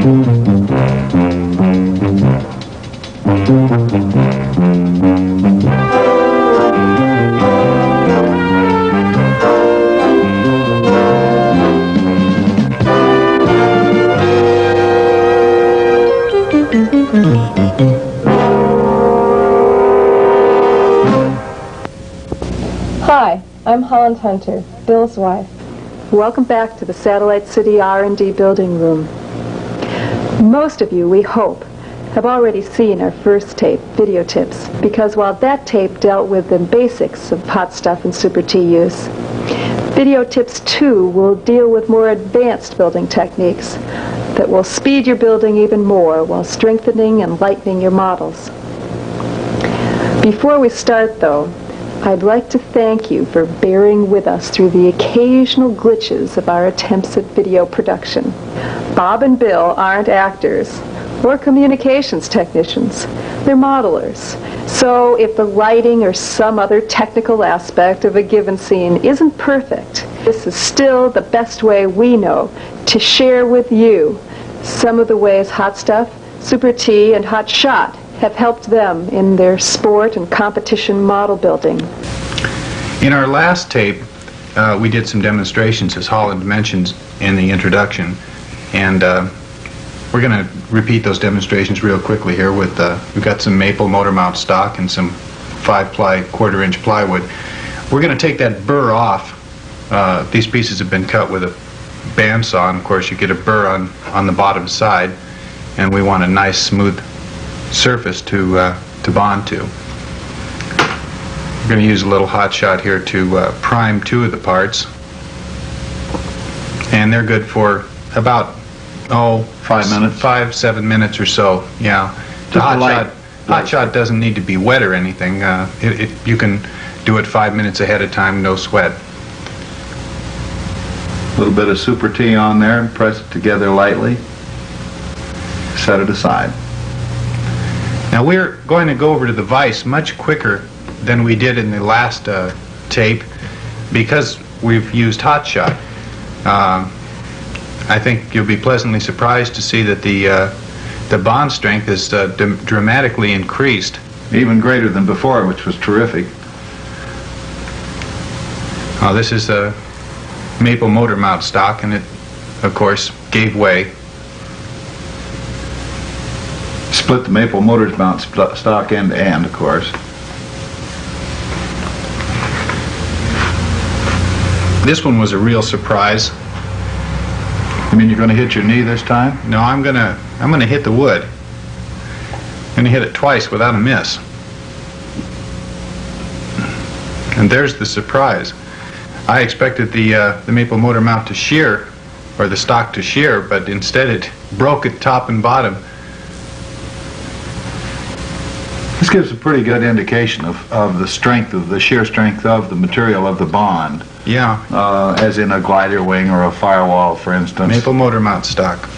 Hi, I'm Holland Hunter, Bill's wife. Welcome back to the Satellite City R&D building room. Most of you, we hope, have already seen our first tape, Video Tips, because while that tape dealt with the basics of hot stuff and Super T use, Video Tips 2 will deal with more advanced building techniques that will speed your building even more while strengthening and lightening your models. Before we start, though, I'd like to thank you for bearing with us through the occasional glitches of our attempts at video production. Bob and Bill aren't actors or communications technicians. They're modelers. So if the lighting or some other technical aspect of a given scene isn't perfect, this is still the best way we know to share with you some of the ways Hot Stuff, Super T, and Hot Shot have helped them in their sport and competition model building. In our last tape, we did some demonstrations, as Holland mentioned in the introduction, and we're going to repeat those demonstrations real quickly here. With we've got some maple motor mount stock and some 5-ply quarter-inch plywood. We're going to take that burr off. These pieces have been cut with a bandsaw, and of course you get a burr on the bottom side, and we want a nice smooth surface to bond to. We're going to use a little hot shot here to prime 2 of the parts, and they're good for about 5 minutes, 5-7 minutes or so. Yeah, the hot shot doesn't need to be wet or anything. You can do it 5 minutes ahead of time, no sweat. A little bit of Super T on there, press it together lightly, set it aside. Now we're going to go over to the vise much quicker than we did in the last tape because we've used hot shot. I think you'll be pleasantly surprised to see that the bond strength is dramatically increased. Even greater than before, which was terrific. This is a maple motor mount stock, and it, of course, gave way. Split the maple motor mount stock end to end, of course. This one was a real surprise. You mean you're going to hit your knee this time? No, I'm gonna hit the wood. I'm gonna hit it twice without a miss. And there's the surprise. I expected the maple motor mount to shear, or the stock to shear, but instead it broke at top and bottom. This gives a pretty good indication of the strength, of the shear strength of the material of the bond. Yeah. As in a glider wing or a firewall, for instance. Maple motor mount stock.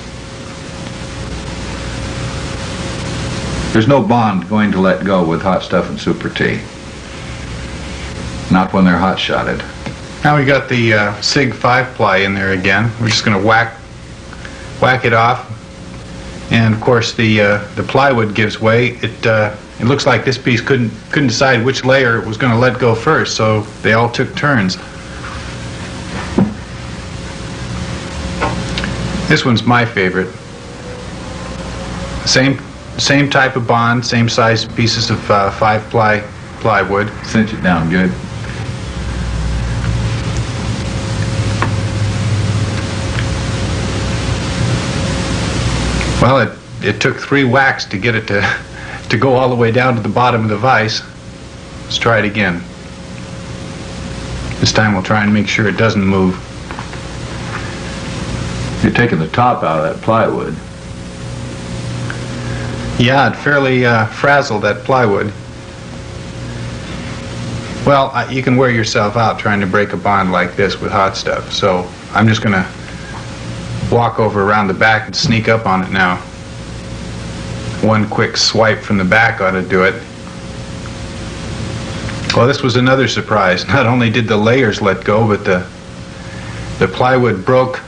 There's no bond going to let go with Hot Stuff and Super T. Not when they're hot shotted. Now we got the SIG 5-ply in there again. We're just going to whack it off, and of course the plywood gives way. It looks like this piece couldn't decide which layer it was going to let go first, so they all took turns. This one's my favorite. Same type of bond, same size pieces of 5-ply plywood. Cinch it down good. Well, it took 3 whacks to get it to go all the way down to the bottom of the vise. Let's try it again. This time we'll try and make sure it doesn't move. You're taking the top out of that plywood. Yeah, it fairly frazzled that plywood. Well, you can wear yourself out trying to break a bond like this with hot stuff, so I'm just going to walk over around the back and sneak up on it now. One quick swipe from the back ought to do it. Well, this was another surprise. Not only did the layers let go, but the plywood broke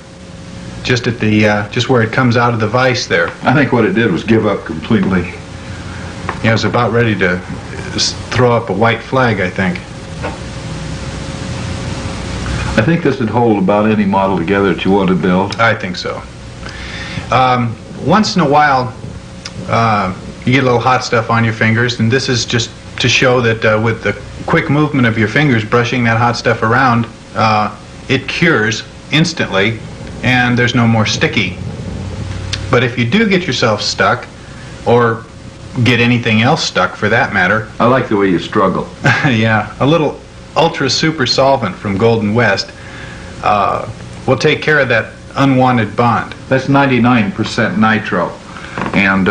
just at the just where it comes out of the vise there. I think what it did was give up completely. Yeah, I was about ready to throw up a white flag, I think. I think this would hold about any model together that you want to build. I think so. Once in a while, you get a little hot stuff on your fingers, and this is just to show that with the quick movement of your fingers brushing that hot stuff around, it cures instantly, and there's no more sticky. But if you do get yourself stuck, or get anything else stuck for that matter. I like the way you struggle. Yeah, a little ultra super solvent from Golden West will take care of that unwanted bond. That's 99% nitro. And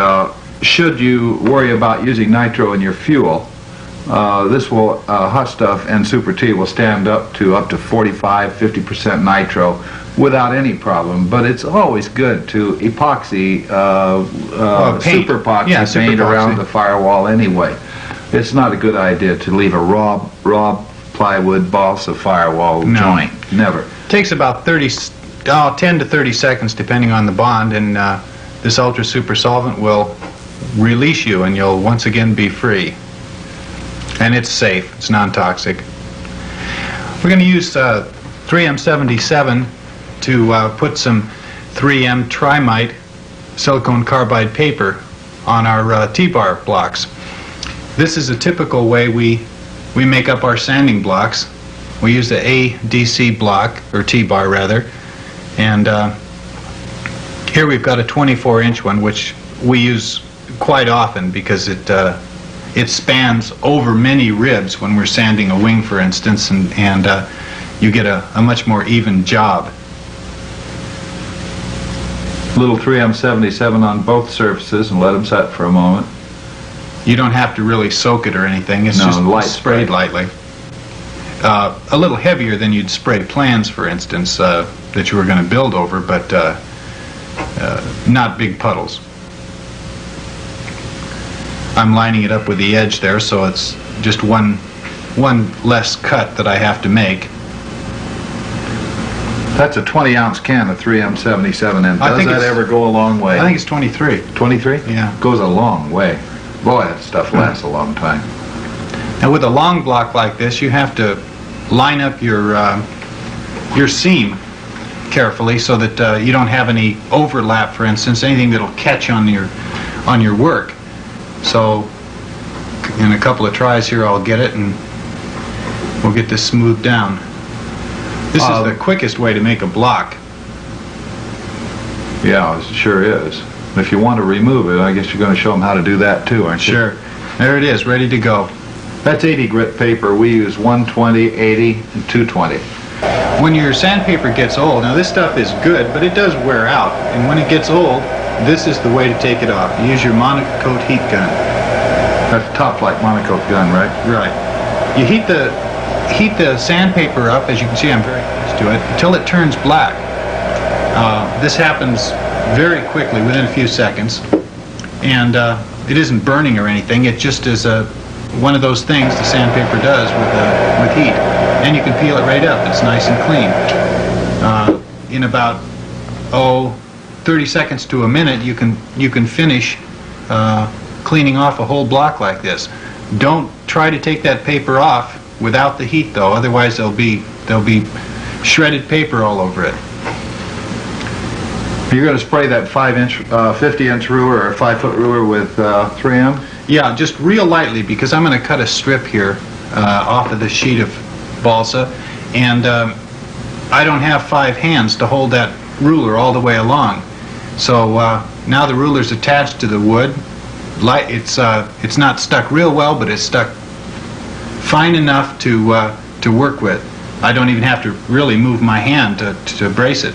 should you worry about using nitro in your fuel, this will, hot stuff and Super T will stand up to 45-50% nitro without any problem. But it's always good to epoxy, super epoxy paint around the firewall anyway. It's not a good idea to leave a raw plywood balsa firewall joint. Never. Takes about 10 to 30 seconds depending on the bond, and this ultra super solvent will release you and you'll once again be free. And it's safe, it's non-toxic. We're going to use 3M77 to put some 3M Trimite silicone carbide paper on our T-bar blocks. This is a typical way we make up our sanding blocks. We use the ADC block, or T-bar rather, and here we've got a 24-inch one, which we use quite often because it spans over many ribs when we're sanding a wing, for instance, and you get a much more even job. Little 3M77 on both surfaces and let them set for a moment. You don't have to really soak it or anything. It's just sprayed lightly. A little heavier than you'd spray plans, for instance, that you were going to build over, but not big puddles. I'm lining it up with the edge there, so it's just one less cut that I have to make. That's a 20-ounce can of 3M77, and does that ever go a long way? I think it's 23. 23? Yeah. Goes a long way. Boy, that stuff lasts a long time. Now with a long block like this, you have to line up your seam carefully so that you don't have any overlap, for instance, anything that'll catch on your work. So in a couple of tries here I'll get it and we'll get this smoothed down. This is the quickest way to make a block. Yeah, it sure is. If you want to remove it, I guess you're going to show them how to do that too, aren't you? Sure. There it is, ready to go. That's 80 grit paper. We use 120, 80, and 220. When your sandpaper gets old, now this stuff is good, but it does wear out. And when it gets old, this is the way to take it off. You use your monocoat heat gun. That's a top-flight monocoat gun, right? Right. You heat the sandpaper up, as you can see I'm very close to it, until it turns black. This happens very quickly, within a few seconds, and it isn't burning or anything. It just is one of those things the sandpaper does with heat, and you can peel it right up. It's nice and clean. In about 30 seconds to a minute, you can finish cleaning off a whole block like this. Don't try to take that paper off without the heat, though. Otherwise, there'll be shredded paper all over it. You're going to spray that 50-inch ruler or 5-foot ruler with 3M? Yeah, just real lightly, because I'm going to cut a strip here off of the sheet of balsa, and I don't have 5 hands to hold that ruler all the way along. So now the ruler's attached to the wood. It's not stuck real well, but it's stuck fine enough to work with. I don't even have to really move my hand to brace it.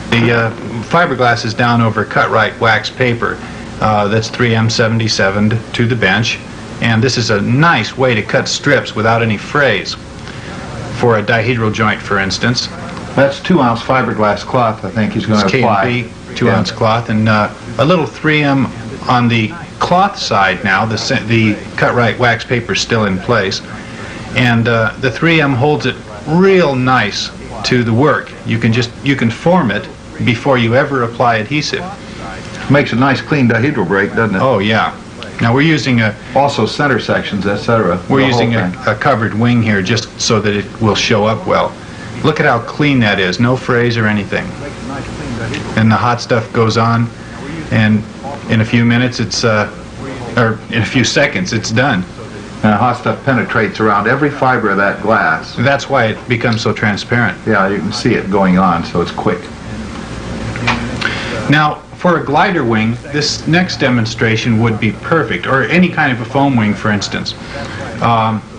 The fiberglass is down over cut-right wax paper. That's 3M77 to the bench, and this is a nice way to cut strips without any frays for a dihedral joint, for instance. That's 2-ounce fiberglass cloth, I think he's going to apply. K&B 2-ounce cloth, and a little 3M on the cloth side now. The cut-right wax paper is still in place, and the 3M holds it real nice to the work. You can form it before you ever apply adhesive. Makes a nice clean dihedral break, doesn't it? Oh yeah. Now we're using also center sections, etc. We're using a covered wing here just so that it will show up well. Look at how clean that is, no frays or anything. And the hot stuff goes on, and in a few minutes or in a few seconds it's done. And the hot stuff penetrates around every fiber of that glass. That's why it becomes so transparent. Yeah, you can see it going on, so it's quick. Now, for a glider wing, this next demonstration would be perfect, or any kind of a foam wing, for instance.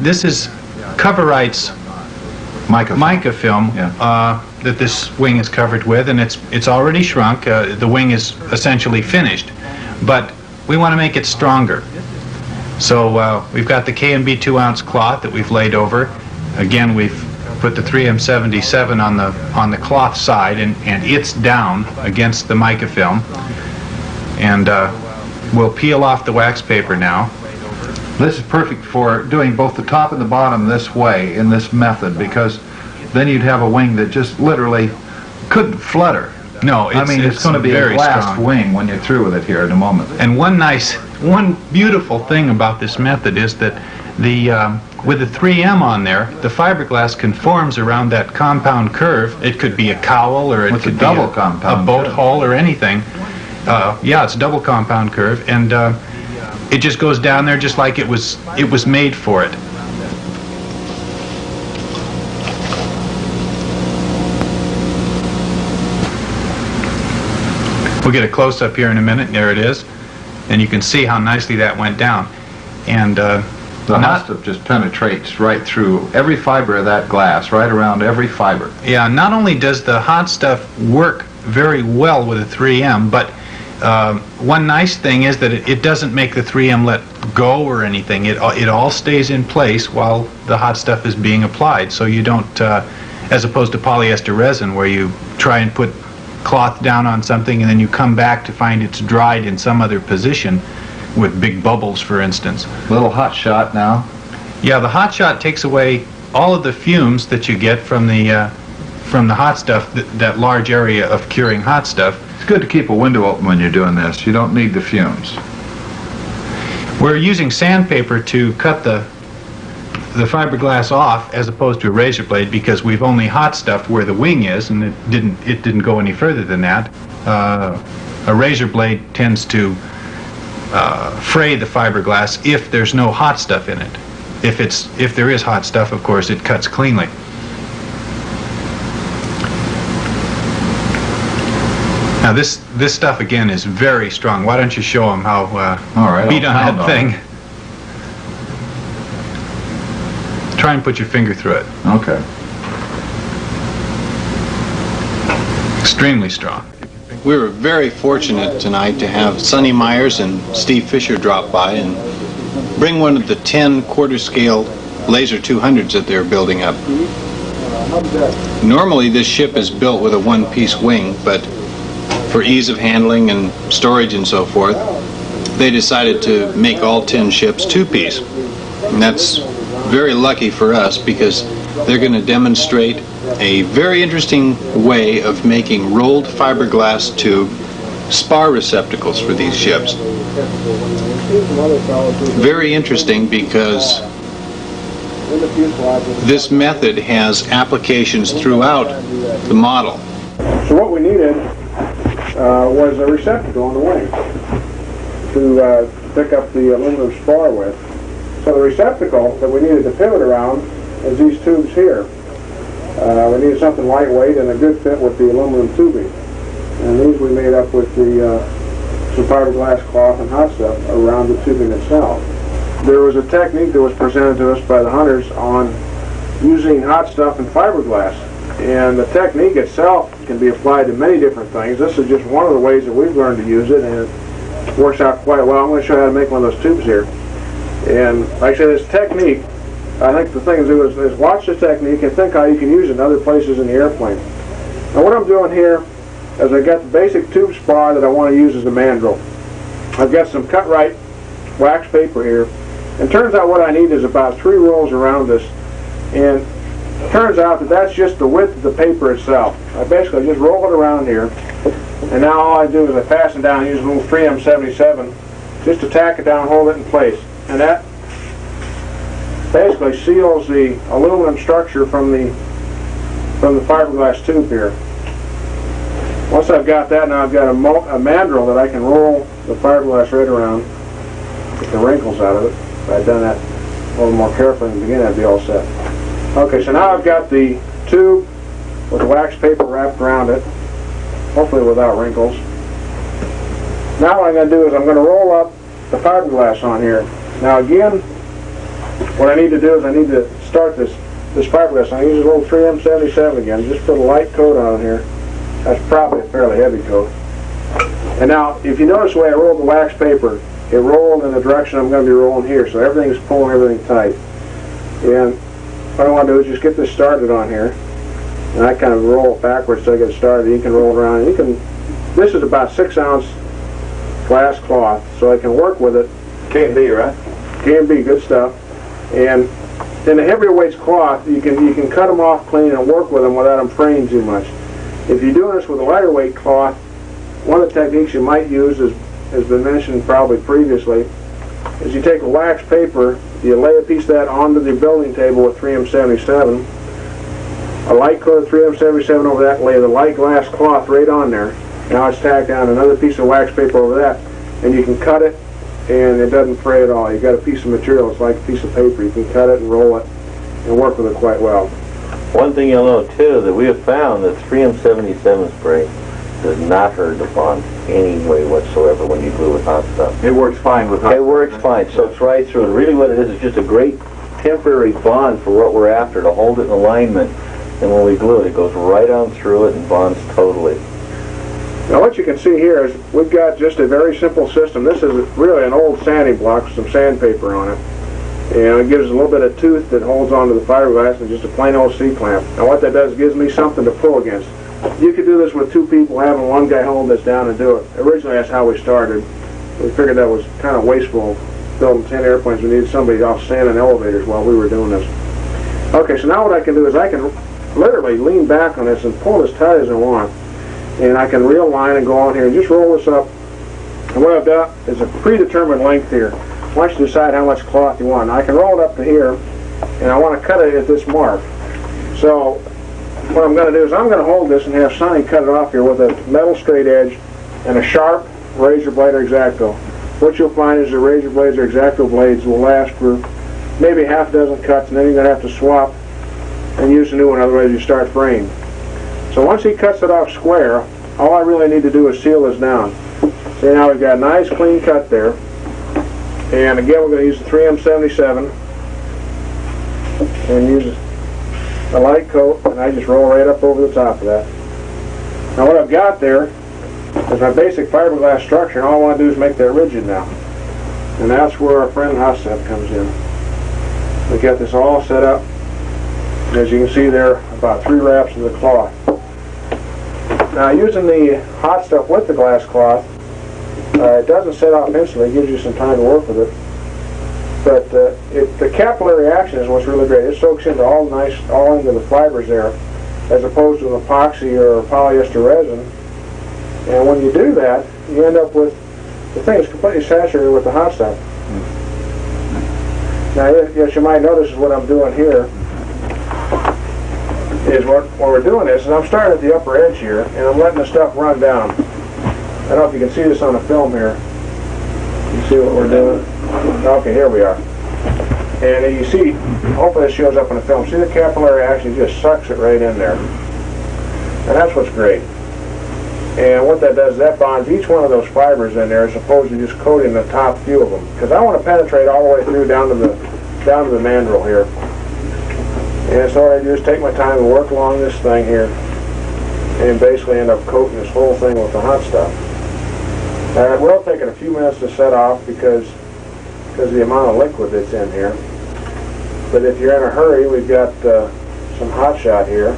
This is Coverite's mica film that this wing is covered with, and it's already shrunk. The wing is essentially finished, but we want to make it stronger. So we've got the K&B 2-ounce cloth that we've laid over. Again, we've put the 3M77 on the cloth side, and it's down against the mica film. And we'll peel off the wax paper now. This is perfect for doing both the top and the bottom this way, in this method, because then you'd have a wing that just literally couldn't flutter. No, it's going to be a glass wing when you're through with it here in a moment. And one beautiful thing about this method is that with the 3M on there, the fiberglass conforms around that compound curve. It could be a cowl, or it could be a boat hull, or anything. Yeah, it's a double compound curve, and it just goes down there just like it was made for it. We'll get a close-up here in a minute. There it is. And you can see how nicely that went down. And the hot stuff just penetrates right through every fiber of that glass, right around every fiber. Yeah, not only does the hot stuff work very well with a 3M, but one nice thing is that it doesn't make the 3M let go or anything. It all stays in place while the hot stuff is being applied. So you don't, as opposed to polyester resin, where you try and put cloth down on something and then you come back to find it's dried in some other position with big bubbles, for instance. Little hot shot now. Yeah, the hot shot takes away all of the fumes that you get from the hot stuff, that large area of curing hot stuff. It's good to keep a window open when you're doing this. You don't need the fumes. We're using sandpaper to cut the fiberglass off as opposed to a razor blade, because we've only hot stuffed where the wing is, and it didn't go any further than that. A razor blade tends to fray the fiberglass if there's no hot stuff in it. If there is hot stuff, of course, it cuts cleanly. Now this stuff again is very strong. Why don't you show them how beat on that thing? Try and put your finger through it. Okay. Extremely strong. We were very fortunate tonight to have Sonny Myers and Steve Fisher drop by and bring one of the 10 quarter-scale laser 200s that they're building up. Normally this ship is built with a one-piece wing, but for ease of handling and storage and so forth, they decided to make all 10 ships two-piece. And that's very lucky for us, because they're going to demonstrate a very interesting way of making rolled fiberglass tube spar receptacles for these ships. Very interesting, because this method has applications throughout the model. So what we needed was a receptacle on the wing to pick up the aluminum spar with. So the receptacle that we needed to pivot around is these tubes here. We needed something lightweight and a good fit with the aluminum tubing. And these we made up with some fiberglass cloth and hot stuff around the tubing itself. There was a technique that was presented to us by the hunters on using hot stuff and fiberglass. And the technique itself can be applied to many different things. This is just one of the ways that we've learned to use it, and it works out quite well. I'm going to show you how to make one of those tubes here. And like I said, this technique, I think the thing to do is watch the technique and think how you can use it in other places in the airplane. Now what I'm doing here is I've got the basic tube spar that I want to use as a mandrel. I've got some cut-right wax paper here. And turns out what I need is about 3 rolls around this. And Turns out that that's just the width of the paper itself. I basically just roll it around here, and now all I do is I fasten down, use a little 3M77, just to tack it down, hold it in place. And that basically seals the aluminum structure from the fiberglass tube here. Once I've got that, now I've got a mandrel that I can roll the fiberglass right around, get the wrinkles out of it. If I'd done that a little more carefully in the beginning, I'd be all set. Okay, so now I've got the tube with wax paper wrapped around it, hopefully without wrinkles. Now what I'm going to do is I'm going to roll up the fiberglass on here. Now again, what I need to do is I need to start this fiberglass. I use a little 3M77 again, just put a light coat on here. That's probably a fairly heavy coat. And now, if you notice the way I rolled the wax paper, it rolled in the direction I'm going to be rolling here, so everything's pulling everything tight. And what I want to do is just get this started on here. And I kind of roll it backwards so I get started. You can roll it around. You can. This is about 6-ounce glass cloth, so I can work with it. K&B, right? K&B, good stuff. And in the heavier weights cloth, you can cut them off clean and work with them without them fraying too much. If you're doing this with a lighter weight cloth, one of the techniques you might use has been mentioned probably previously, is you take a wax paper, you lay a piece of that onto the building table with 3M77, a light coat of 3M77 over that, lay the light glass cloth right on there. Now it's tacked down another piece of wax paper over that, and you can cut it, and it doesn't fray at all. You've got a piece of material, it's like a piece of paper. You can cut it and roll it and work with it quite well. One thing you'll know too, that we have found that 3M77 spray does not hurt the bond any way whatsoever when you glue with hot stuff. It works fine with hot It works fine, soaks right through it. Really what it is just a great temporary bond for what we're after, to hold it in alignment. And when we glue it, it goes right on through it and bonds totally. Now what you can see here is we've got just a very simple system. This is really an old sanding block with some sandpaper on it. And it gives a little bit of tooth that holds onto the fiberglass and just a plain old C-clamp. Now what that does, gives me something to pull against. You could do this with two people, having one guy hold this down and do it. Originally that's how we started. We figured that was kind of wasteful, building 10 airplanes. We needed somebody off sanding elevators while we were doing this. Okay, so now what I can do is I can literally lean back on this and pull as tight as I want. And I can realign and go on here and just roll this up. And what I've got is a predetermined length here. Once you decide how much cloth you want, I can roll it up to here, and I want to cut it at this mark. So what I'm going to do is I'm going to hold this and have Sonny cut it off here with a metal straight edge and a sharp razor blade or X-Acto. What you'll find is the razor blades or X-Acto blades will last for maybe half a dozen cuts, and then you're going to have to swap and use a new one, otherwise you start fraying. So once he cuts it off square, all I really need to do is seal this down. See, now we've got a nice clean cut there. And again, we're going to use the 3M77 and use a light coat, and I just roll right up over the top of that. Now what I've got there is my basic fiberglass structure, and all I want to do is make that rigid now. And that's where our friend Hotstep comes in. We got this all set up. And as you can see there, about 3 wraps of the cloth. Now using the hot stuff with the glass cloth, it doesn't set off instantly. It gives you some time to work with it. But the capillary action is what's really great. It soaks into all into the fibers there, as opposed to an epoxy or polyester resin. And when you do that, you end up with the thing is completely saturated with the hot stuff. Now, yes, you might notice is what I'm doing here. Is what we're doing is I'm starting at the upper edge here, and I'm letting the stuff run down. I don't know if you can see this on the film here. You see what we're doing? Okay, here we are. And you see, hopefully it shows up on the film. See the capillary action just sucks it right in there. And that's what's great. And what that does, that bonds each one of those fibers in there as opposed to just coating the top few of them. Because I want to penetrate all the way through down to the mandrel here. And so what I do is take my time and work along this thing here and basically end up coating this whole thing with the hot stuff. It will take it a few minutes to set off because of the amount of liquid that's in here. But if you're in a hurry, we've got some hot shot here,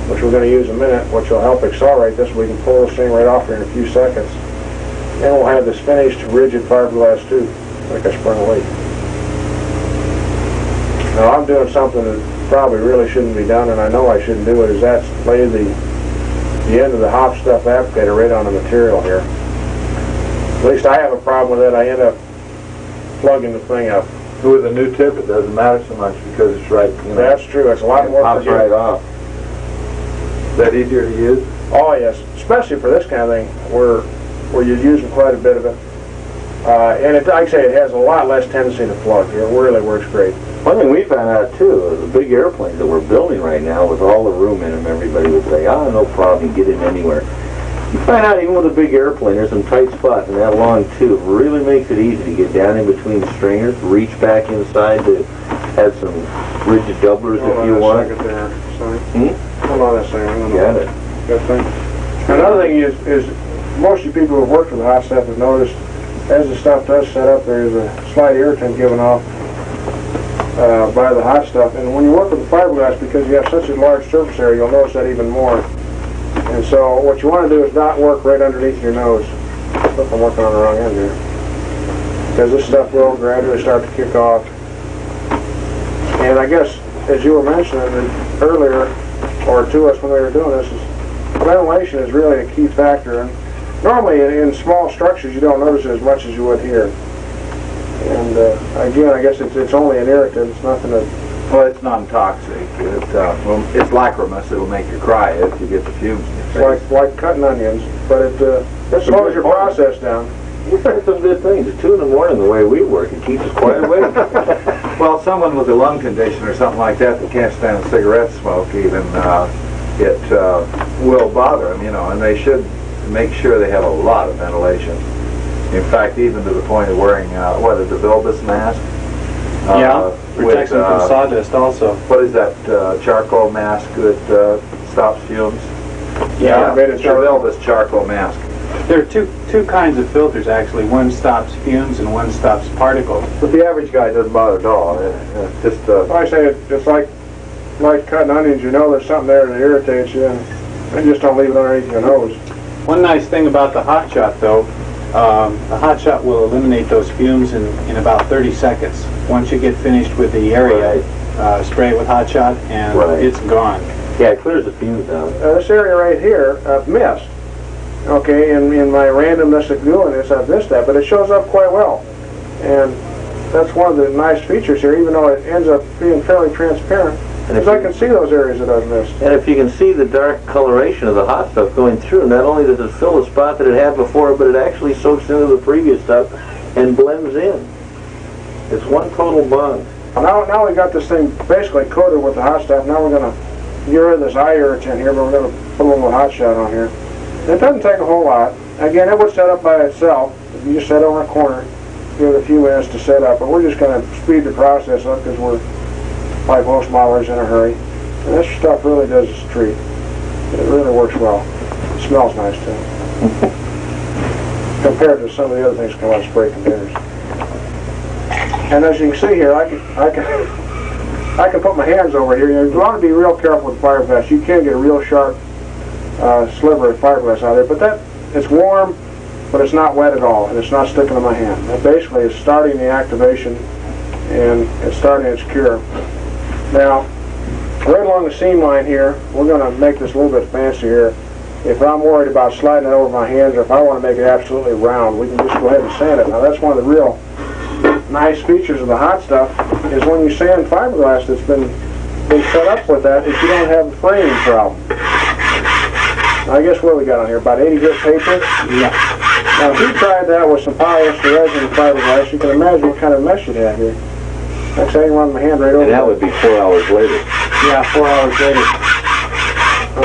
which we're going to use in a minute, which will help accelerate this. We can pull this thing right off here in a few seconds. And we'll have this finished rigid fiberglass tube, like a sprung weight. Now I'm doing something that probably really shouldn't be done, and I know I shouldn't do it, is that's lay the end of the hop stuff applicator right on the material here. At least I have a problem with it. I end up plugging the thing up. With a new tip, it doesn't matter so much because it's right, you know. That's true. It's a lot more pops right off. Is that easier to use? Oh yes, especially for this kind of thing where you're using quite a bit of it. And it, like I say, it has a lot less tendency to plug. It really works great. One thing we found out too, the big airplanes that we're building right now with all the room in them, everybody would say, oh, no problem, you get in anywhere. You find out even with a big airplane, there's some tight spots, and that long tube really makes it easy to get down in between the stringers, reach back inside to add some rigid doublers if you want. Hold on a second there. Sorry. Hold on a second. Got it. Good thing. Another thing is most of you people who have worked with hot stuff have noticed as the stuff does set up, there's a slight irritant given off by the hot stuff. And when you work with the fiberglass, because you have such a large surface area, you'll notice that even more. And so what you want to do is not work right underneath your nose. Look, I'm working on the wrong end here. Because this stuff will gradually start to kick off. And I guess, as you were mentioning earlier, or to us when we were doing this, is ventilation is really a key factor. And normally in small structures you don't notice it as much as you would here. And again, I guess it's only an irritant. It's nothing that... Well, it's non-toxic. It's lachrymous. It'll make you cry if you get the fumes in your face. It's like cutting onions, but it slows your process down. We've heard some good things. At 2 in the morning, the way we work, it keeps us quite awake. Well, someone with a lung condition or something like that can't stand cigarette smoke even, it will bother them, you know, and they should make sure they have a lot of ventilation. In fact, even to the point of wearing, the Bilbus mask? Protects them from sawdust also. What is that charcoal mask that stops fumes? Yeah, the Bilbus charcoal mask. There are two kinds of filters actually. One stops fumes and one stops particles. But the average guy doesn't bother at all. It's just I say it's like cutting onions. You know there's something there that irritates you, and you just don't leave it underneath your nose. One nice thing about the hot shot, though, the hot shot will eliminate those fumes in about 30 seconds. Once you get finished with the area, spray it with hot shot, and it's gone. Yeah, it clears the fumes down. This area right here, I've missed. Okay, in my randomness of doing this, I've missed that, but it shows up quite well. And that's one of the nice features here, even though it ends up being fairly transparent, because I can see those areas that I've missed. And if you can see the dark coloration of the hot stuff going through, not only does it fill the spot that it had before, but it actually soaks into the previous stuff and blends in. It's one total bond. Now we got this thing basically coated with the hot stuff. Now we're going to get rid of this eye irritant here, but we're going to put a little hot shot on here. It doesn't take a whole lot. Again, it would set up by itself. If you just set over a corner, give it a few minutes to set up. But we're just going to speed the process up because we're, like most modelers, in a hurry. And this stuff really does its treat. It really works well. It smells nice too. Compared to some of the other things that come out of spray containers. And as you can see here, I can put my hands over here. You want to be real careful with fiberglass. You can get a real sharp sliver of fiberglass out there, but it's warm, but it's not wet at all, and it's not sticking to my hand. That basically is starting the activation, and it's starting its cure. Now, right along the seam line here, we're going to make this a little bit fancier. If I'm worried about sliding it over my hands, or if I want to make it absolutely round, we can just go ahead and sand it. Now, that's one of the real nice features of the hot stuff, is when you sand fiberglass that's been set up with that, is you don't have a framing problem. Now, I guess what we got on here, about 80 grit paper? Yeah. Now, if you tried that with some polyester resin and fiberglass, you can imagine what kind of mess you'd have here. Actually, I can run my hand right over And that would be 4 hours later. Yeah, 4 hours later.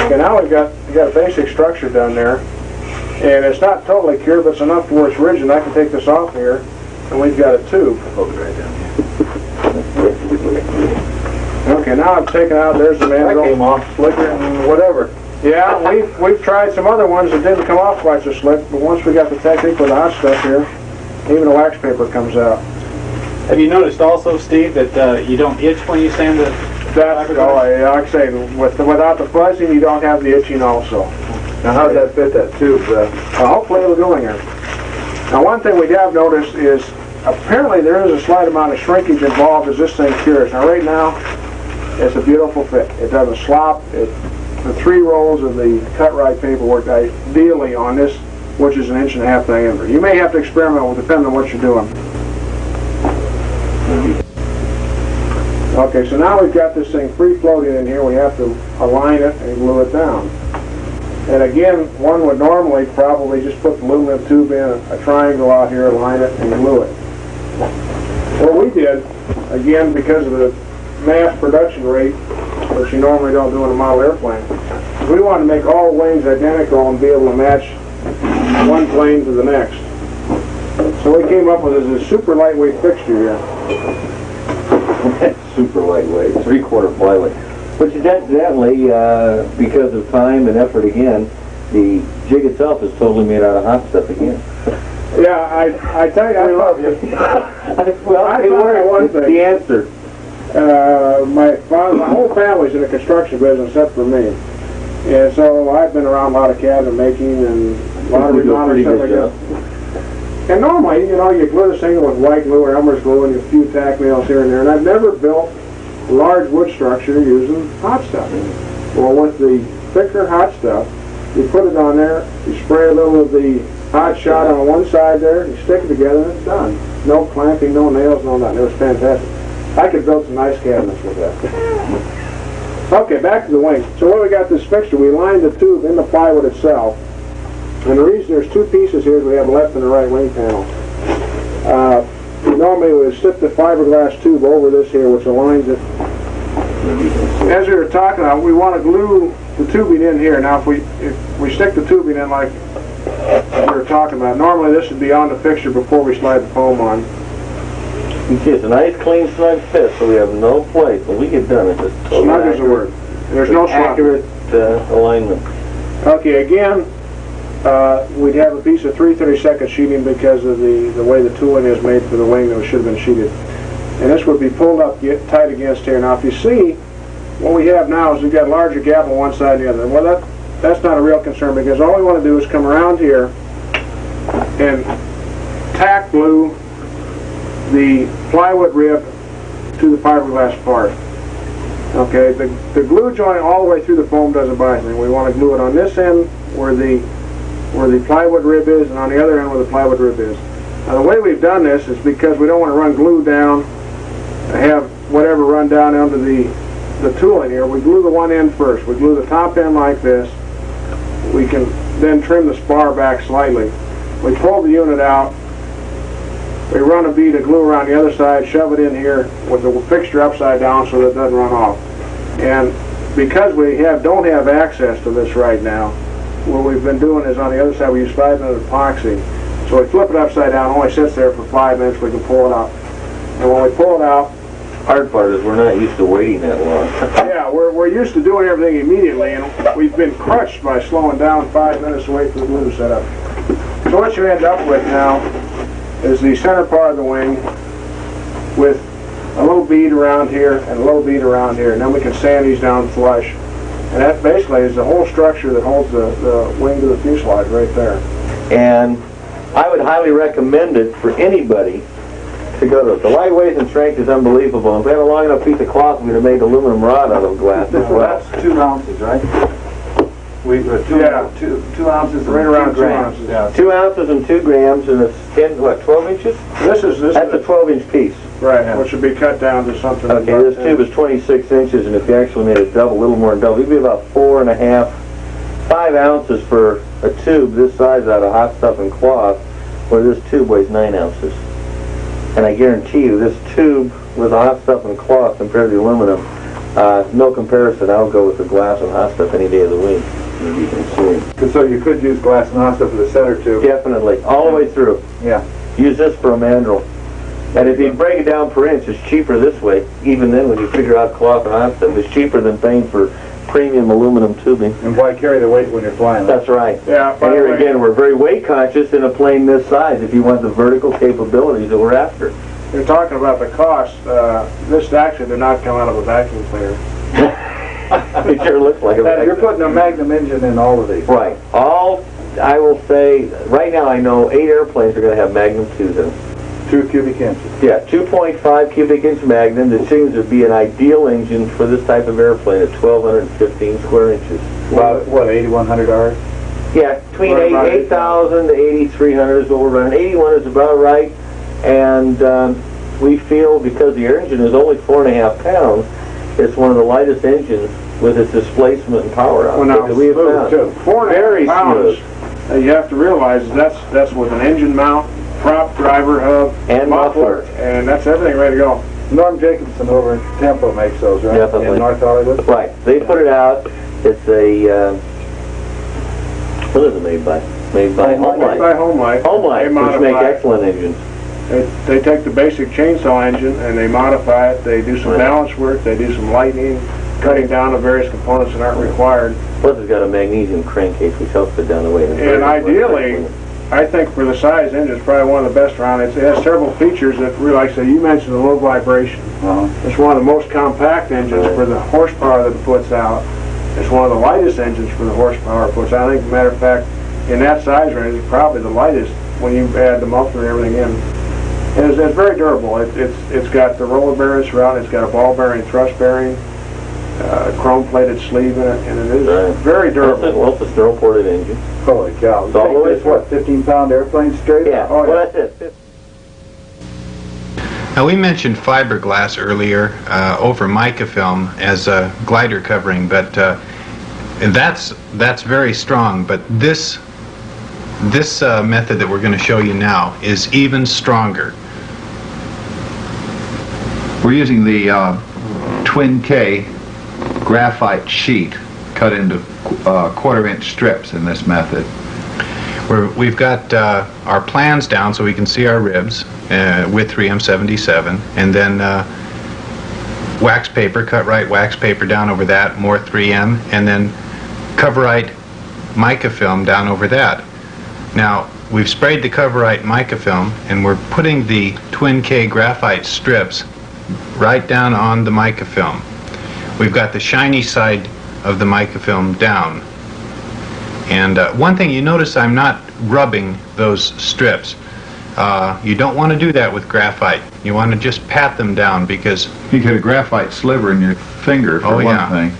Okay, now we got a basic structure done there, and it's not totally cured, but it's enough to where it's rigid. I can take this off here, and we've got a tube. Hold it right down here. Okay, now I've taken out, there's the mandrel. That came off slicker and whatever. Yeah, we've tried some other ones that didn't come off quite so slick, but once we got the technique with the hot stuff here, even the wax paper comes out. Have you noticed also, Steve, that you don't itch when you sand the That's, like I say, without the fuzzing, you don't have the itching also. Now, how does that fit that tube? Hopefully it'll go in here. Now, one thing we have noticed is apparently there is a slight amount of shrinkage involved as this thing cures. Now right now, it's a beautiful fit. It doesn't slop. The 3 rolls of the cut-right paper work ideally on this, which is 1.5 inch diameter. You may have to experiment with depending on what you're doing. Okay, so now we've got this thing free-floating in here. We have to align it and glue it down. And again, one would normally probably just put the aluminum tube in a triangle out here, align it, and glue it. What we did, again, because of the mass production rate, which you normally don't do in a model airplane, is we wanted to make all wings identical and be able to match one plane to the next. So we came up with this super lightweight fixture here. Super lightweight, 3/4 flyweight. Which incidentally, because of time and effort again, the jig itself is totally made out of hot stuff again. Yeah, I tell you, I love you. Well, I found one thing. The answer. My whole family's in the construction business except for me. And so I've been around a lot of cabinet making and a lot of remodeling stuff like that. And normally, you know, you glue this thing with white glue or Elmer's glue and a few tack nails here and there. And I've never built a large wood structure using hot stuff. Well, with the thicker hot stuff, you put it on there, you spray a little of the hot shot on one side there, you stick it together, and it's done. No clamping, no nails, no nothing. It was fantastic. I could build some nice cabinets with that. Okay, back to the wing. So when we got this fixture, we lined the tube in the plywood itself. And the reason there's 2 pieces here is we have a left and a right wing panel. Normally we would slip the fiberglass tube over this here, which aligns it. As we were talking about, we want to glue the tubing in here. Now if we stick the tubing in like we were talking about, normally this would be on the fixture before we slide the foam on. It's a nice clean snug fit, so we have no place. When we get done, it's just totally snug is the word. There's no accurate alignment. Okay, again, we'd have a piece of 3/32 sheeting because of the way the tooling is made for the wing that should have been sheeted. And this would be pulled up tight against here. Now if you see, what we have now is we've got a larger gap on one side and the other. Well, that's not a real concern because all we want to do is come around here and tack glue the plywood rib to the fiberglass part. Okay, the glue joint all the way through the foam doesn't buy anything. We want to glue it on this end where the plywood rib is, and on the other end where the plywood rib is. Now the way we've done this is because we don't want to run glue down, have whatever run down onto the tooling here. We glue the one end first. We glue the top end like this. We can then trim the spar back slightly. We pull the unit out. We run a bead of glue around the other side, shove it in here with the fixture upside down so that it doesn't run off. And because we don't have access to this right now, what we've been doing is on the other side we use 5-minute epoxy. So we flip it upside down, it only sits there for 5 minutes, we can pull it out. And when we pull it out, Hard part is we're not used to waiting that long. yeah, we're used to doing everything immediately, and we've been crushed by slowing down 5 minutes to wait for the glue to set up. So what you end up with now is the center part of the wing with a little bead around here and a little bead around here, and then we can sand these down flush. And that basically is the whole structure that holds the wing to the fuselage right there. And I would highly recommend it for anybody to go to it. The lightweight and strength is unbelievable. If we had a long enough piece of cloth, we would have made aluminum rod out of glass as well. That's 2 ounces, right? Yeah. 2 ounces, Right around 2 grams. ounces. Yeah. 2 ounces and 2 grams, and it's 12 inches? This is That's a 12-inch piece. right, Yeah. which should be cut down to something. Okay, this tube is 26 inches, and if you actually made it double, a little more than double, it'd be about 4.5, 5 ounces for a tube this size out of hot stuff and cloth, where this tube weighs 9 ounces. And I guarantee you, this tube with the hot stuff and cloth compared to the aluminum, no comparison. I'll go with the glass and hot stuff any day of the week. You can see. So you could use glass and hot stuff for the center tube. Definitely, all the way through. Yeah. Use this for a mandrel. And if you break it down per inch, it's cheaper this way. Even then, when you figure out cloth and hot stuff, it's cheaper than paying for premium aluminum tubing. And why carry the weight when you're flying? That's right. Yeah, by And the here way- again, we're very weight conscious in a plane this size if you want the vertical capabilities that we're after. You're talking about the cost. This actually did not come out of a vacuum cleaner. It sure looks like And you're it. putting a Magnum engine in all of these. Right. I will say, right now I know 8 airplanes are going to have Magnum 2s in them. 2 cubic inches. Yeah, 2.5 cubic inch Magnum. This seems to be an ideal engine for this type of airplane at 1,215 square inches. About, what, 8,100 hours? Yeah, between Right about 8,000 to 8,300 is what we're running. 81 is about right, and we feel because the engine is only 4.5 pounds, it's one of the lightest engines with its displacement and power Well, output now, that we have smooth, found. too. 4.5 Very pounds. smooth. You have to realize that's with an engine mount, prop, driver hub, And muffler. and that's everything ready to go. Norm Jacobson over in Tempo makes those, right? Definitely. In North Hollywood? Right, they put it out. It's a, what is it made by? Made by Home Made by Life. Home Life. Home Life, They which make modify it. excellent engines. They take the basic chainsaw engine and they modify it. They do some Right. balance work. They do some lightening, cutting down the various components that aren't required. Plus it's got a magnesium crankcase which helps it down the weight. And ideally, I think for the size engine, it's probably one of the best around. It has several features that, really, like I said, you mentioned the low vibration. It's one of the most compact engines for the horsepower that it puts out. It's one of the lightest engines for the horsepower it puts out. I think, as a matter of fact, in that size range, it's probably the lightest when you add the muffler and everything in. And it's very durable. It's got the roller bearings throughout. It's got a ball bearing, thrust bearing, chrome-plated sleeve in it, and it is Right. very durable. Well, it's a steel-ported engine. Holy cow. It's all the way It's what, 15-pound airplane straight? Yeah, Oh, yeah. well that's it. Now, we mentioned fiberglass earlier over mica film as a glider covering, but that's very strong. But this method that we're going to show you now is even stronger. We're using the Twin K graphite sheet cut into quarter-inch strips in this method. We've got our plans down so we can see our ribs with 3M77, and then wax paper, cut-right wax paper down over that, more 3M, and then cover-right mica film down over that. Now, we've sprayed the cover-right mica film, and we're putting the Twin K graphite strips right down on the mica film. We've got the shiny side of the mica film down. And one thing you notice, I'm not rubbing those strips. You don't want to do that with graphite. You want to just pat them down because... You get a graphite sliver in your finger for one thing.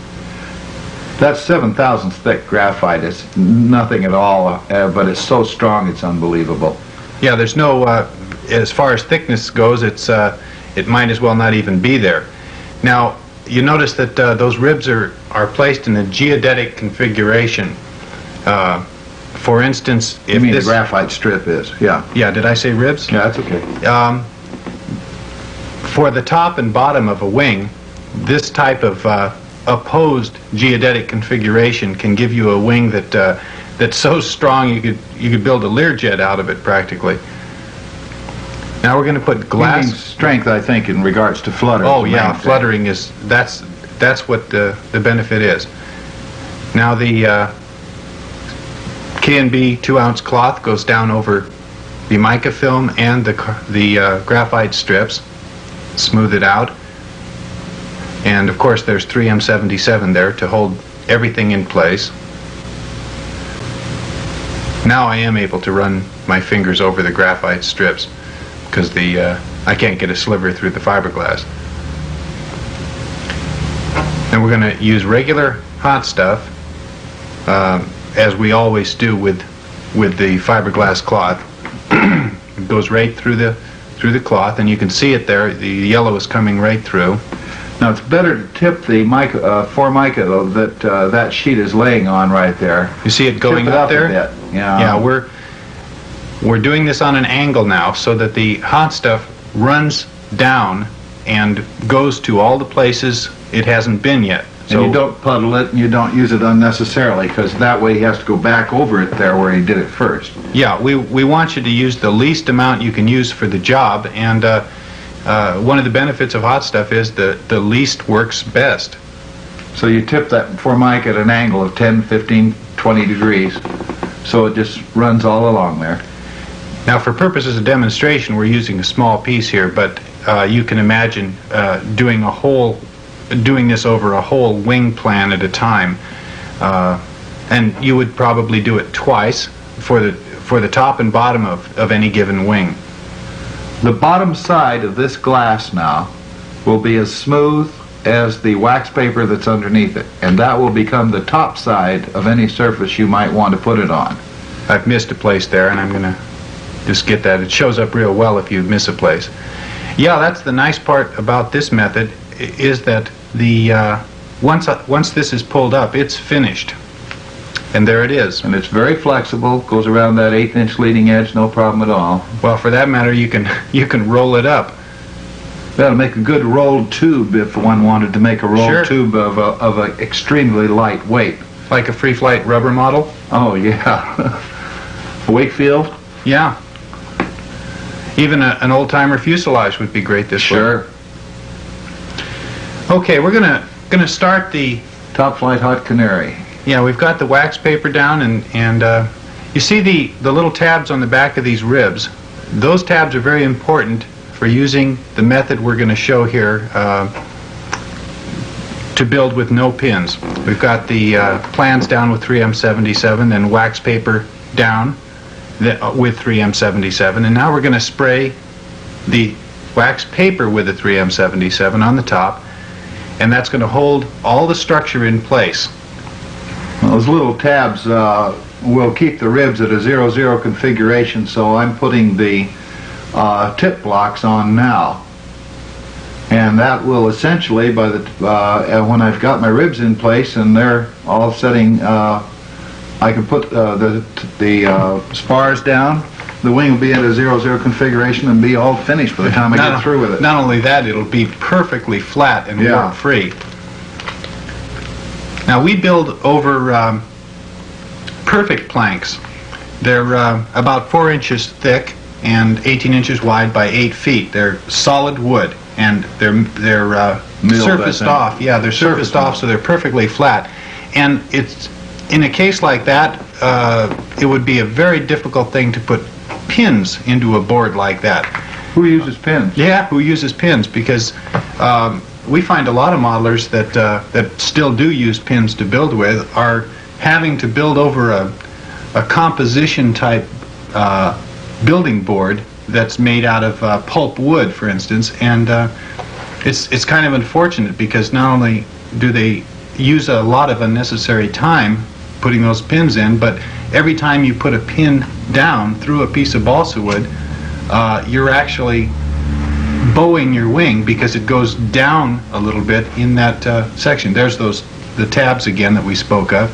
That's 7 thousandths thick graphite. It's nothing at all, but it's so strong it's unbelievable. Yeah, there's no, as far as thickness goes, it might as well not even be there. Now, you notice that those ribs are placed in a geodetic configuration. For instance, if You mean this... the graphite strip is, yeah. Yeah, did I say ribs? Yeah, that's okay. For the top and bottom of a wing, this type of opposed geodetic configuration can give you a wing that's so strong you could build a Learjet out of it practically. Now we're going to put glass... You mean strength, I think, in regards to flutter. Oh yeah, fluttering is that's what the benefit is. Now the K&B 2-ounce cloth goes down over the mica film and the graphite strips, smooth it out, and of course there's 3M77 there to hold everything in place. Now I am able to run my fingers over the graphite strips because I can't get a sliver through the fiberglass. And we're going to use regular hot stuff, as we always do with the fiberglass cloth. It goes right through the cloth, and you can see it there. The yellow is coming right through. Now it's better to tip the mica, formica though, that sheet is laying on right there. You see it going Tip it up there? a bit. Yeah. Yeah, we're doing this on an angle now so that the hot stuff runs down and goes to all the places it hasn't been yet. And you don't puddle it, and you don't use it unnecessarily, because that way he has to go back over it there where he did it first. Yeah, we want you to use the least amount you can use for the job, and one of the benefits of hot stuff is the least works best. So you tip that formica at an angle of 10, 15, 20 degrees, so it just runs all along there. Now, for purposes of demonstration, we're using a small piece here, but you can imagine doing this over a whole wing plan at a time, and you would probably do it twice for the top and bottom of any given wing. The bottom side of this glass now will be as smooth as the wax paper that's underneath it, and that will become the top side of any surface you might want to put it on. I've missed a place there, and I'm going to just get that. It shows up real well if you miss a place. Yeah, that's the nice part about this method, is that the once this is pulled up, it's finished. And there it is. And it's very flexible, goes around that 1/8" leading edge, no problem at all. Well, for that matter, you can roll it up. That'll make a good rolled tube if one wanted to make a rolled tube of a extremely light weight. Like a free flight rubber model? Oh, yeah. Wakefield? Yeah. Even an old-timer fuselage would be great this way. Sure. Okay, we're gonna start the Top Flight Hot Canary. Yeah, we've got the wax paper down, and you see the little tabs on the back of these ribs. Those tabs are very important for using the method we're going to show here to build with no pins. We've got the plans down with 3M77 and wax paper down with 3M77, and now we're going to spray the wax paper with the 3M77 on the top, and that's going to hold all the structure in place. Those little tabs will keep the ribs at a 0-0 configuration, so I'm putting the tip blocks on now. And that will essentially, by the when I've got my ribs in place and they're all setting, I can put the spars down. The wing will be at a 0-0 configuration and be all finished by the time I get through with it. Not only that, it'll be perfectly flat and warp-free. Now we build over perfect planks. They're about 4 inches thick and 18 inches wide by 8 feet. They're solid wood, and they're surfaced off. Yeah, they're surfaced off, so they're perfectly flat. And it's in a case like that, it would be a very difficult thing to put pins into a board like that. Who uses pins? Yeah, who uses pins? Because we find a lot of modelers that still do use pins to build with are having to build over a composition type building board that's made out of pulp wood, for instance, and it's kind of unfortunate because not only do they use a lot of unnecessary time putting those pins in, but every time you put a pin down through a piece of balsa wood, you're actually bowing your wing because it goes down a little bit in that section. There's the tabs again that we spoke of.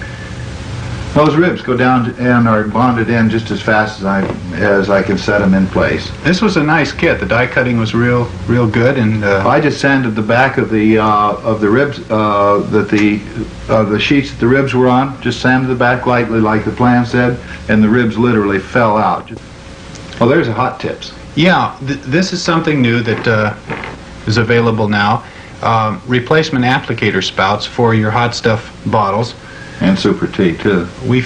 Those ribs go down and are bonded in just as fast as I can set them in place. This was a nice kit. The die cutting was real good, and I just sanded the back of the ribs the sheets that the ribs were on. Just sanded the back lightly, like the plan said, and the ribs literally fell out. Oh, there's a hot tips. Yeah, this is something new that is available now. Replacement applicator spouts for your hot stuff bottles. And Super T too. We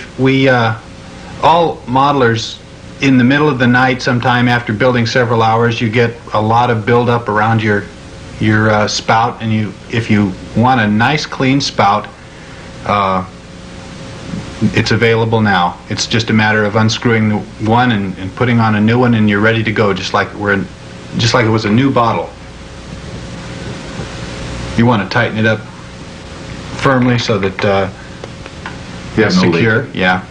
all modelers, in the middle of the night, sometime after building several hours, you get a lot of buildup around your spout, and if you want a nice clean spout, it's available now. It's just a matter of unscrewing the one and putting on a new one, and you're ready to go, just like it was a new bottle. You want to tighten it up firmly so that it's secure. Yeah.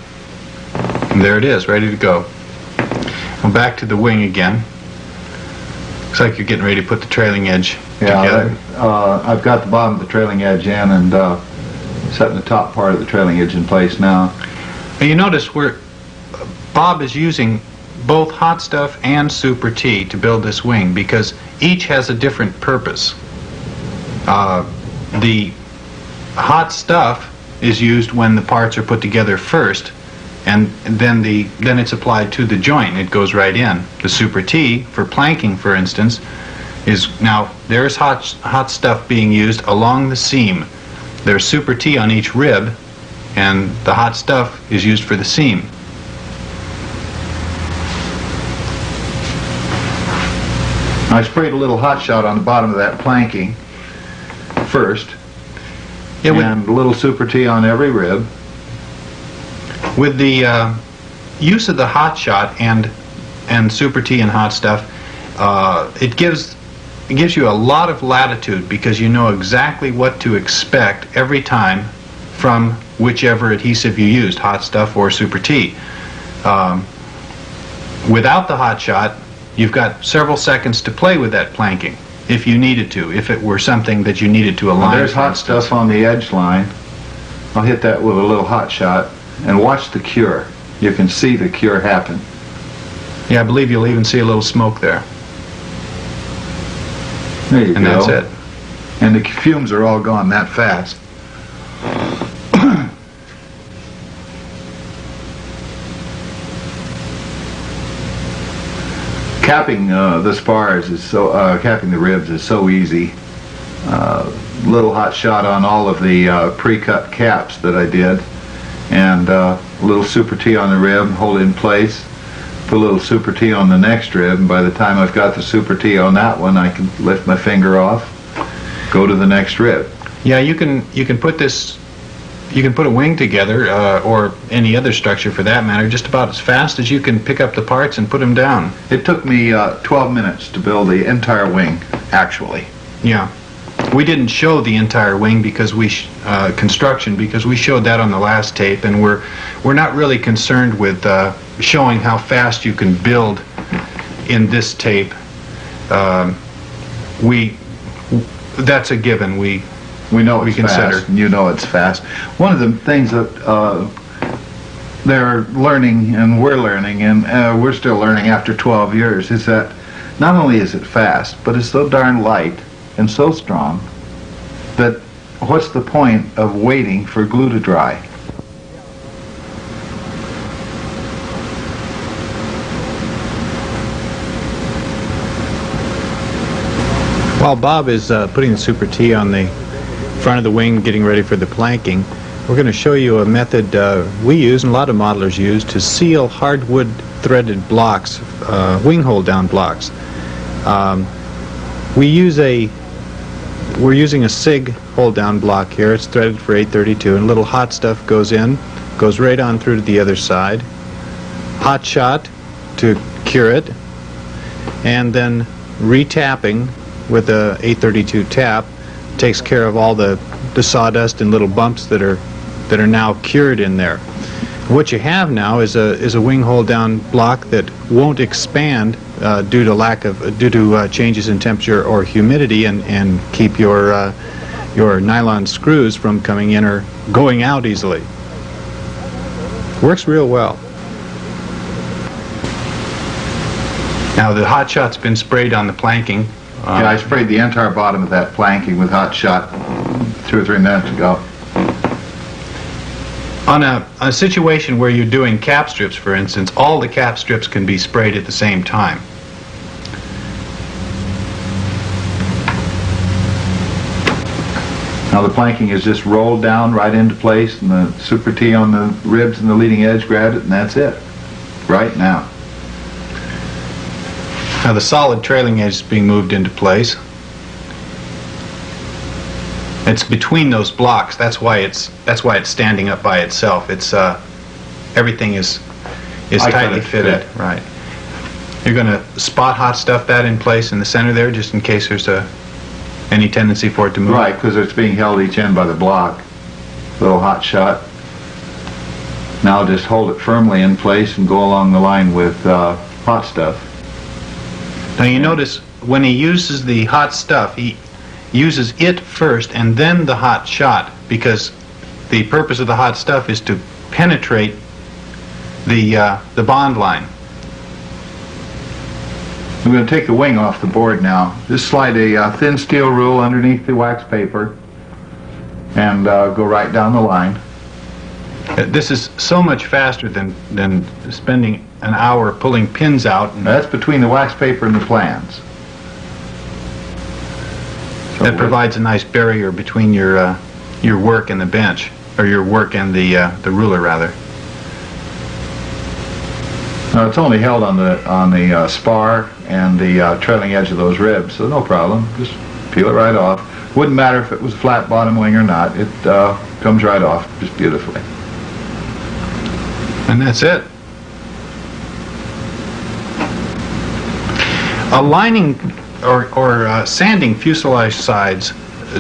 And there it is, ready to go. Well, back to the wing again. Looks like you're getting ready to put the trailing edge together. I've got the bottom of the trailing edge in and setting the top part of the trailing edge in place now. Now you notice Bob is using both hot stuff and Super T to build this wing because each has a different purpose. The hot stuff is used when the parts are put together first, and then it's applied to the joint. It goes right in. The Super T, for planking, for instance, there's hot stuff being used along the seam. There's Super T on each rib, and the hot stuff is used for the seam. I sprayed a little hot shot on the bottom of that planking first. And a little Super T on every rib. With the use of the hot shot and Super T and hot stuff, It gives you a lot of latitude because you know exactly what to expect every time from whichever adhesive you used, hot stuff or Super T. Without the hot shot, you've got several seconds to play with that planking if you needed to, if it were something that you needed to align. There's hot stuff on the edge line. I'll hit that with a little hot shot and watch the cure. You can see the cure happen. Yeah, I believe you'll even see a little smoke there. There you go. And that's it. And the fumes are all gone that fast. Capping the spars is capping the ribs is so easy. Little hot shot on all of the pre-cut caps that I did, and a little Super T on the rib, hold it in place. Put a little Super T on the next rib, and by the time I've got the Super T on that one, I can lift my finger off, go to the next rib. Yeah, you can put this. You can put a wing together, or any other structure for that matter, just about as fast as you can pick up the parts and put them down. It took me 12 minutes to build the entire wing, actually. Yeah. We didn't show the entire wing because construction because we showed that on the last tape, and we're not really concerned with showing how fast you can build in this tape. That's a given. We know it's consider. Fast, and you know it's fast. One of the things that they're learning, and we're learning, and we're still learning after 12 years, is that not only is it fast, but it's so darn light and so strong that what's the point of waiting for glue to dry? While Bob is putting the Super T on the front of the wing, getting ready for the planking, we're going to show you a method we use and a lot of modelers use to seal hardwood threaded blocks, wing hold down blocks. We're using a SIG hold down block here. It's threaded for 832, and a little hot stuff goes in, goes right on through to the other side. Hot shot to cure it, and then retapping with a 832 tap takes care of all the sawdust and little bumps that are now cured in there. What you have now is a wing hold down block that won't expand due to changes in temperature or humidity, and keep your nylon screws from coming in or going out easily. Works real well. Now the hot shot's been sprayed on the planking. Yeah, I sprayed the entire bottom of that planking with hot shot 2 or 3 minutes ago. On a situation where you're doing cap strips, for instance, all the cap strips can be sprayed at the same time. Now the planking is just rolled down right into place, and the Super T on the ribs and the leading edge grabbed it, and that's it. Right now. Now the solid trailing edge is being moved into place. It's between those blocks. That's why it's standing up by itself. It's everything is tightly fitted. Right. You're going to spot hot stuff that in place in the center there, just in case there's any tendency for it to move. Right, because it's being held each end by the block. Little hot shot. Now just hold it firmly in place and go along the line with hot stuff. Now you notice when he uses the hot stuff, he uses it first and then the hot shot, because the purpose of the hot stuff is to penetrate the bond line. I'm going to take the wing off the board now. Just slide a thin steel rule underneath the wax paper and go right down the line. This is so much faster than spending an hour pulling pins out. That's between the wax paper and the plans. So that provides a nice barrier between your work and the bench, or your work and the ruler rather. Now it's only held on the spar and the trailing edge of those ribs, so no problem. Just peel it right off. Wouldn't matter if it was a flat bottom wing or not. It comes right off just beautifully. And that's it. Aligning or sanding fuselage sides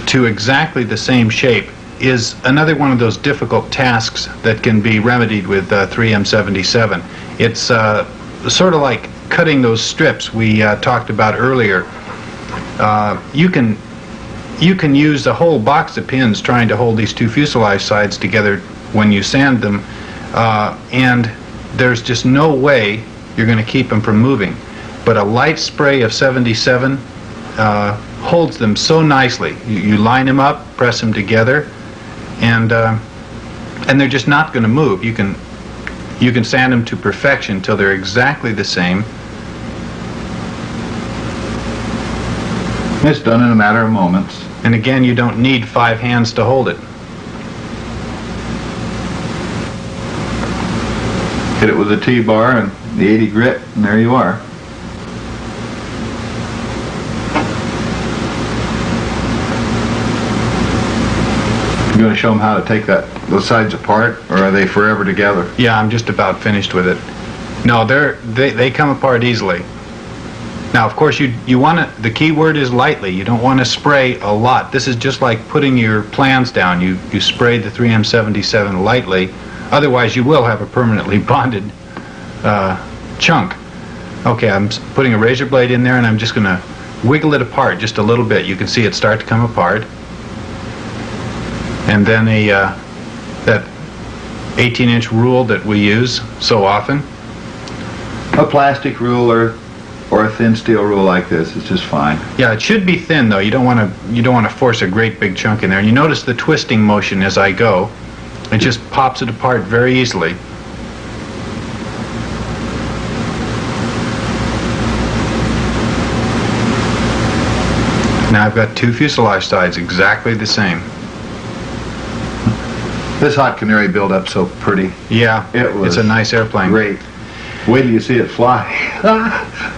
to exactly the same shape is another one of those difficult tasks that can be remedied with 3M77. It's sort of like cutting those strips we talked about earlier. You can use a whole box of pins trying to hold these two fuselage sides together when you sand them, and there's just no way you're going to keep them from moving. But a light spray of 77 holds them so nicely. You line them up, press them together, and they're just not going to move. You can sand them to perfection till they're exactly the same. It's done in a matter of moments. And again, you don't need 5 hands to hold it. Hit it with a T-bar and the 80 grit, and there you are. You going to show them how to take those sides apart, or are they forever together? Yeah, I'm just about finished with it. No, they come apart easily. Now, of course, you want to. The key word is lightly. You don't want to spray a lot. This is just like putting your plans down. You spray the 3M77 lightly. Otherwise, you will have a permanently bonded chunk. Okay, I'm putting a razor blade in there, and I'm just going to wiggle it apart just a little bit. You can see it start to come apart. And then that 18-inch rule that we use so often. A plastic ruler or a thin steel rule like this is just fine. Yeah, it should be thin though. You don't want to force a great big chunk in there. And you notice the twisting motion as I go. It just pops it apart very easily. Now I've got 2 fuselage sides exactly the same. This hot canary built up so pretty. Yeah, it's a nice airplane. Great. Wait till you see it fly.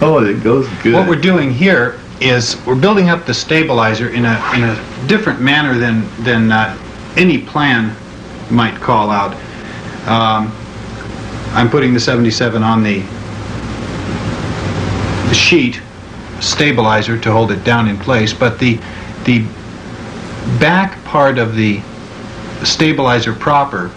Oh, it goes good. What we're doing here is we're building up the stabilizer in a different manner than any plan might call out. I'm putting the 77 on the sheet stabilizer to hold it down in place, but the back part of the stabilizer proper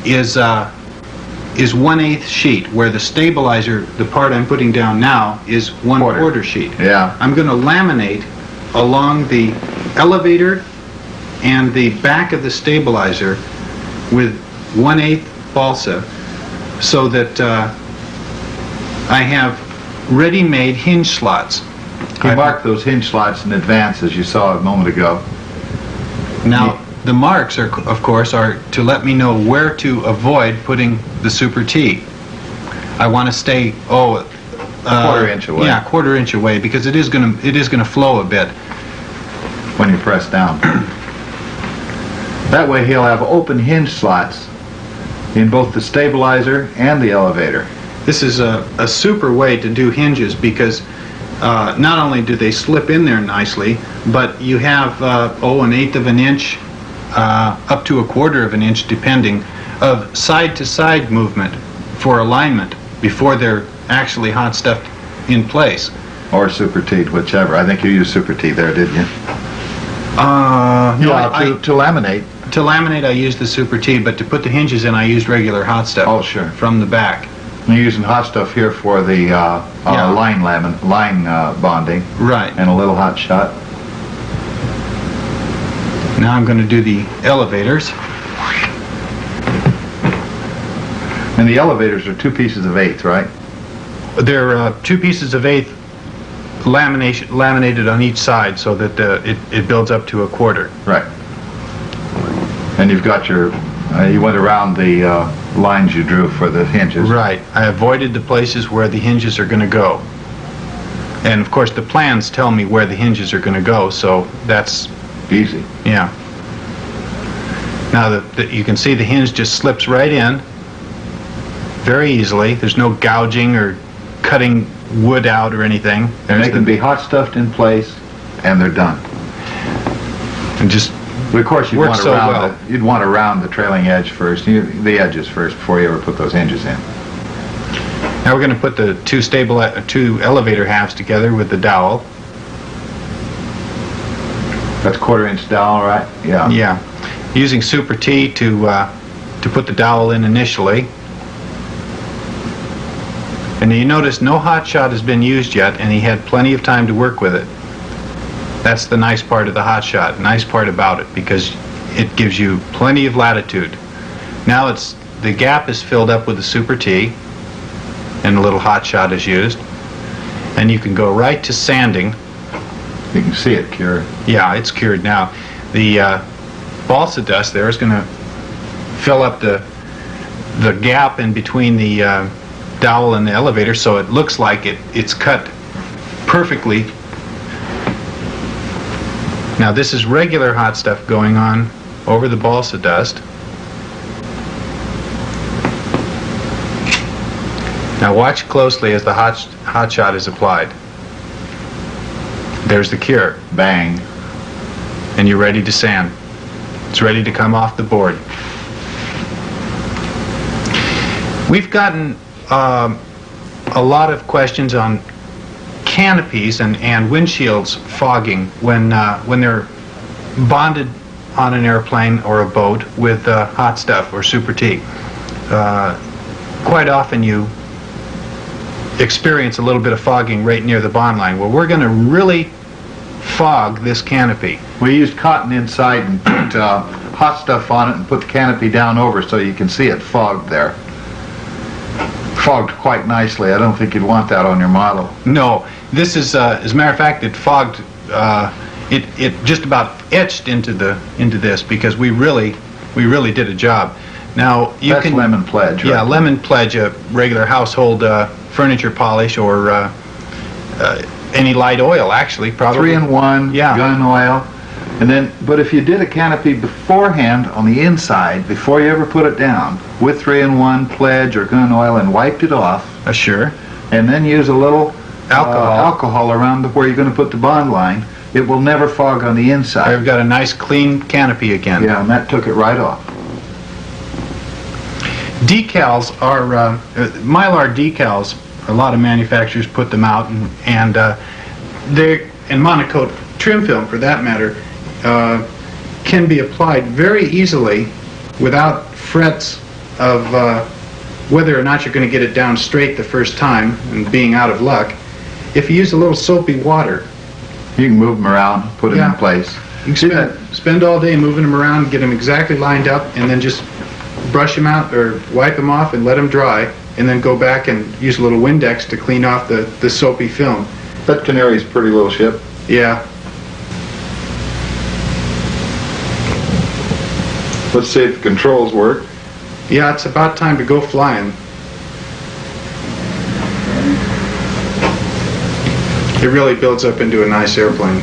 is 1/8 sheet, where the stabilizer, the part I'm putting down now, is 1/4 sheet. Yeah. I'm going to laminate along the elevator and the back of the stabilizer with 1/8 balsa, so that I have ready-made hinge slots. You marked those hinge slots in advance, as you saw a moment ago. Now, the marks are, of course, are to let me know where to avoid putting the Super T. I want to stay a quarter inch away. Yeah, 1/4 inch away, because it is going to flow a bit when you press down. That way he'll have open hinge slots in both the stabilizer and the elevator. This is a super way to do hinges, because not only do they slip in there nicely, but you have 1/8 of an inch up to 1/4 of an inch, depending, of side-to-side movement for alignment before they're actually hot stuffed in place. Or Super T, whichever. I think you used Super T there, didn't you? No, to laminate. To laminate, I used the Super T, but to put the hinges in, I used regular hot stuff. Oh, sure. From the back. You're using hot stuff here for the line bonding. Right. And a little hot shot. Now I'm going to do the elevators. And the elevators are 2 pieces of 1/8, right? They're 2 pieces of 1/8 laminated on each side, so that it builds up to 1/4. Right. And you've got your, you went around the lines you drew for the hinges. Right. I avoided the places where the hinges are going to go. And of course the plans tell me where the hinges are going to go, so that's easy. Yeah. Now you can see the hinge just slips right in very easily. There's no gouging or cutting wood out or anything. And they can be hot stuffed in place, and they're done. And just of course you'd works want to round the trailing edge first, the edges first, before you ever put those hinges in. Now we're going to put the two elevator halves together with the dowel. That's 1/4 inch dowel, right? Yeah. Yeah. Using Super T to put the dowel in initially. And you notice no hot shot has been used yet, and he had plenty of time to work with it. That's the nice part of the hot shot, nice part about it, because it gives you plenty of latitude. Now the gap is filled up with the Super T, and a little hot shot is used. And you can go right to sanding. You can see it cured. Yeah, it's cured now. The balsa dust there is going to fill up the gap in between the dowel and the elevator, so it looks like it's cut perfectly. Now this is regular hot stuff going on over the balsa dust. Now watch closely as the hot shot is applied. There's the cure. Bang. And you're ready to sand. It's ready to come off the board. We've gotten a lot of questions on canopies and windshields fogging when they're bonded on an airplane or a boat with hot stuff or Super T. Quite often you experience a little bit of fogging right near the bond line. Well, we're going to really fog this canopy. We used cotton inside and put hot stuff on it and put the canopy down over so you can see it fogged there. Fogged quite nicely. I don't think you'd want that on your model. No, this is as a matter of fact, it fogged. It just about etched into this because we really did a job. Now you That's can lemon pledge. Right? Yeah, lemon pledge, a regular household furniture polish or any light oil, actually, probably. 3-in-1, Yeah. gun oil. And then, but if you did a canopy beforehand on the inside, before you ever put it down, with 3-in-1 pledge or gun oil and wiped it off, Sure. and then use a little Alcohol. around where you're going to put the bond line, it will never fog on the inside. I've got a nice clean canopy again. Yeah, and that took it right off. Decals are Mylar decals. A lot of manufacturers put them out, and monocoat trim film, for that matter, can be applied very easily without frets of whether or not you're going to get it down straight the first time and being out of luck. If you use a little soapy water, You can move them around, put them Yeah. in place. you can spend all day moving them around, get them exactly lined up, and then just brush them out or wipe them off and let them dry, and then go back and use a little Windex to clean off the soapy film. That Canary's a pretty little ship. Yeah. Let's see if the controls work. Yeah, it's about time to go flying. It really builds up into a nice airplane.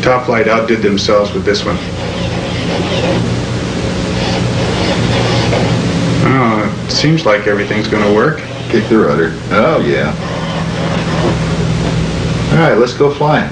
Top Flight outdid themselves with this one. Oh, it seems like everything's going to work. Kick the rudder. Oh, yeah. All right, let's go flying.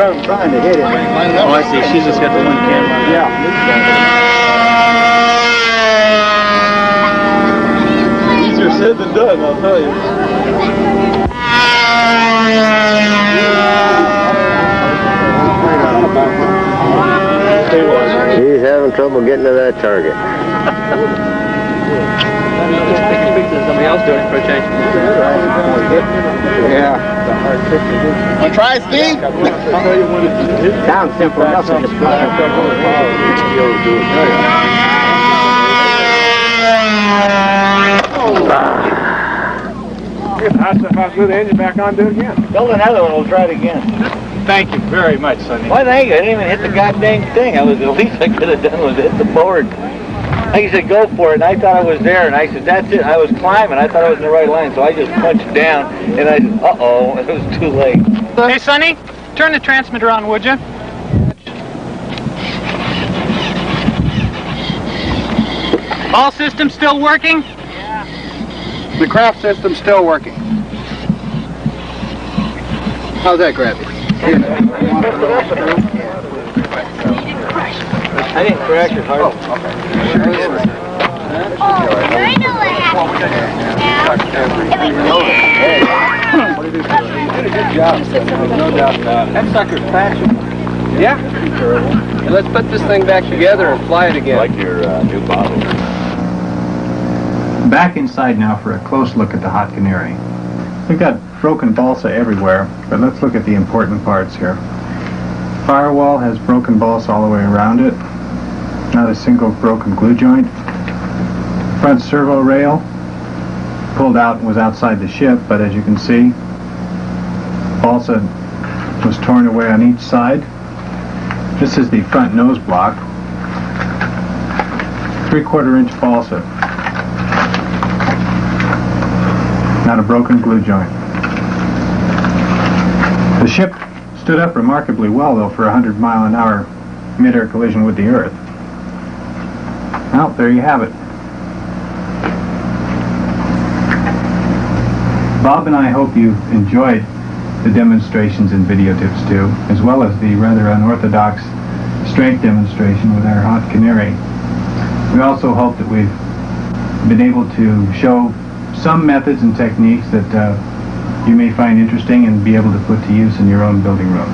I'm trying to hit it. Oh, I see. She's just got the one camera. Yeah. Easier said than done, I'll tell you. He's having trouble getting to that target. Somebody else doing it for a change. Yeah. Want to try, Steve? Sounds simple enough. If I blew the engine back on, do it again. Build another one, we'll try it again. Thank you very much, Sonny. Why, thank you. I didn't even hit the goddamn thing. The least I could have done was hit the board. He said, go for it, and I thought I was there, and I said, that's it. I was climbing. I thought I was in the right line, so I just punched down, and I said, uh-oh, it was too late. Hey, Sonny, turn the transmitter on, would you? All systems still working? Yeah. The craft system's still working. How's that grab you? I didn't crash it hard. That sucker's patching. Yeah. And let's put this thing back together and fly it again. Like your new bottle. Back inside now for a close look at the Hot Canary. We've got broken balsa everywhere, but let's look at the important parts here. Firewall has broken balsa all the way around it. Not a single broken glue joint. Front servo rail pulled out and was outside the ship, but as you can see, balsa was torn away on each side. This is the front nose block. 3/4 inch balsa. Not a broken glue joint. The ship stood up remarkably well, though, for a 100-mile-an-hour mid-air collision with the Earth. Well, there you have it. Bob and I hope you've enjoyed the demonstrations and video tips too, as well as the rather unorthodox strength demonstration with our Hot Canary. We also hope that we've been able to show some methods and techniques that you may find interesting and be able to put to use in your own building room.